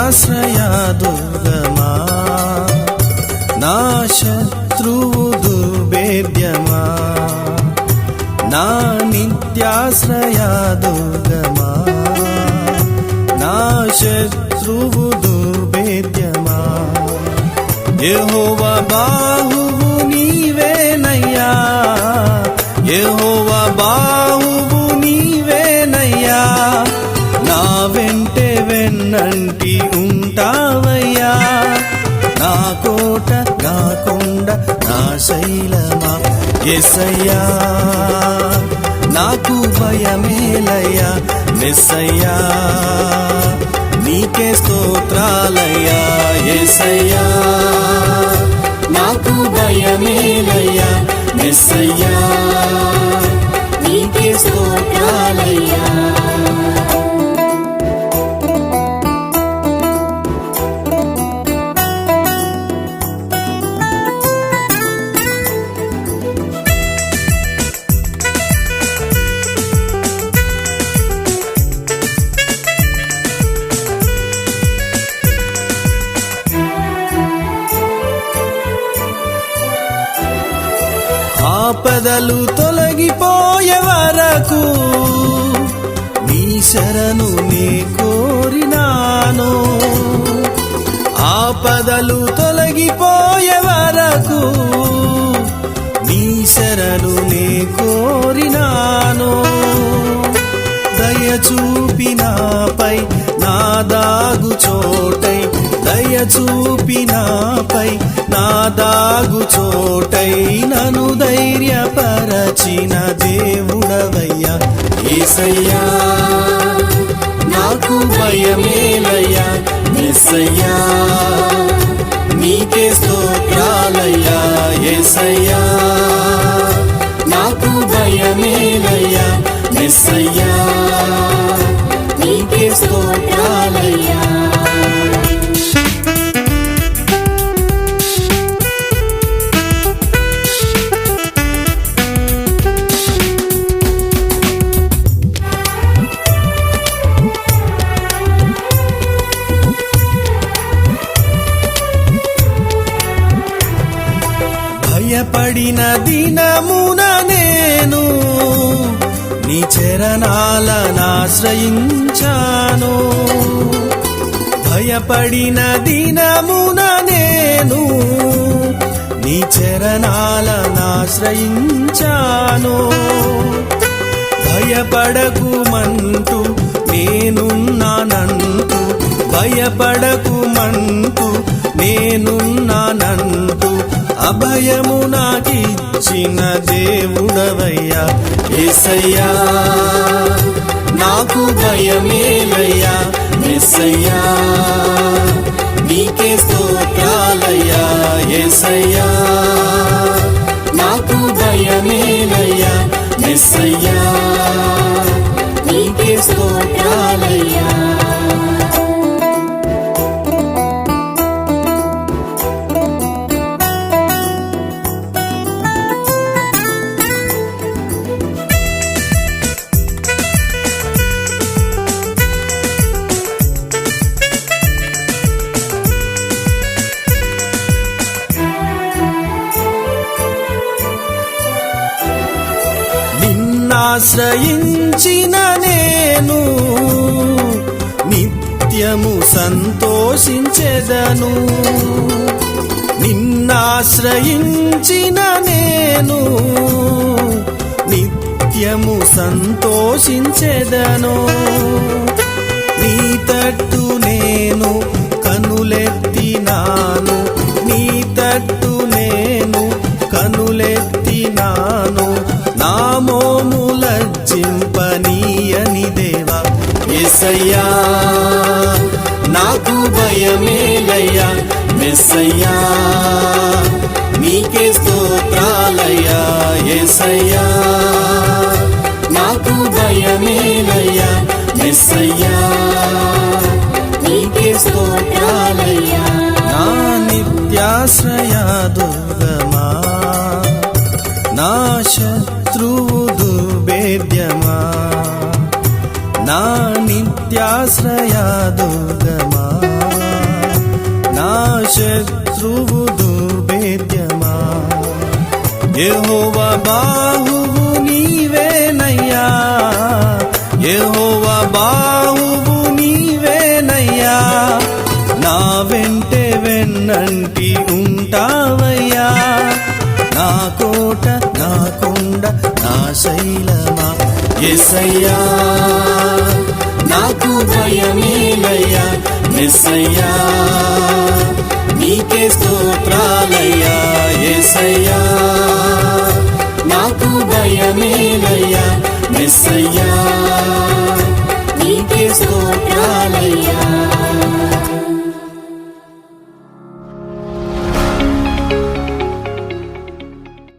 నిత్యాశ్రయ దుర్గమా, నా శత్రువు దుర్భేద్యమా, నా నిత్యాశ్రయ దుర్గమా, నా శత్రువు దుర్భేద్యమా. యెహోవా బాహువు నీవేనయ్యా, యెహోవా బాహువు నీవేనయ్యా, నా వెంటే వెన్నంటి ఉంటావయ్యా, నా కోట నా కొండ నా శైలమా. యేసయ్యా నాకు భయమేలయ్యా, మెస్సయ్యా నీకే స్తోత్రాలయ్యా. యేసయ్యా నాకు భయమేలయ్యా, మెస్సయ్యా నీకే స్తోత్రాలయ్యా. ఆపదలు తొలగిపోయే వరకు నీ శరణు నే కోరినాను, ఆపదలు తొలగిపోయే వరకు నీ శరణు నే కోరినాను. దయ చూపినాపై నా దాగు చోటై, దయ చూపినాపై నా దాగు చోటై, నన్ను ధైర్యపరచిన దేవుడవయ్యా. యేసయ్యా నాకు భయమేలయ్యా, మెస్సయ్యా నీకే స్తోత్రాలయ్యా. యేసయ్యా నాకు భయమేలయ్యా, మెస్సయ్యా నీకే స్తోత్రాలయ్యా. భయపడిన దినమున నేను నీ చరణాలనాశ్రయించాను, భయపడిన దినమున నేను నీ చరణాలనాశ్రయించాను. భయపడకుమంటూ నేనున్నానంటూ, భయపడకుమంటూ నేనున్నానంటూ అభయము నాకిచ్చిన దేవుడవయ్యా. యేసయ్యా నాకు భయమేలయ్యా, మెస్సయ్యా నీకే స్తోత్రాలయ్యా. యేసయ్యా నాకు భయమేలయ్యా, మెస్సయ్యా నీకే స్తోత్రాలయ్యా. ఆశ్రయించిన నేను నిత్యము సంతోషించెదను, నిన్నాశ్రయించిన నేను నిత్యము సంతోషించెదను. నీ తట్టు నేను కనులెత్తినాను, నీ తట్టు నేను కనులెత్తినాను, నా మోము లజ్జింపనీయని దేవా. యేసయ్యా నాకు భయమేలయ్యా, మెస్సయ్యా నీకే స్తోత్రాలయ్యా. యేసయ్యా నాకు భయమేలయ్యా, మెస్సయ్యా నీకే స్తోత్రాలయ్యా. నా నిత్యాశ్రయ దుర్గమా, నా శత్రువు దుర్భేద్యమా, నా నిత్యాశ్రయ దుర్గమా. శత్రువు దుర్భేద్యమా. యెహోవా బాహువు నీవేనయ్యా, యెహోవా బాహువు నీవేనయ్యా, నా వెంటే వెన్నంటి ఉంటావయ్యా. నా కోట, నా కొండ, నా శైలమా, యేసయ్యా నాకు భయమేలయ్యా. యేసయ్యా నీకే స్తోత్రాలయ్యా. యేసయ్యా నాకు భయమేలయ్యా. యేసయ్యా నీకే స్తోత్రాలయ్యా.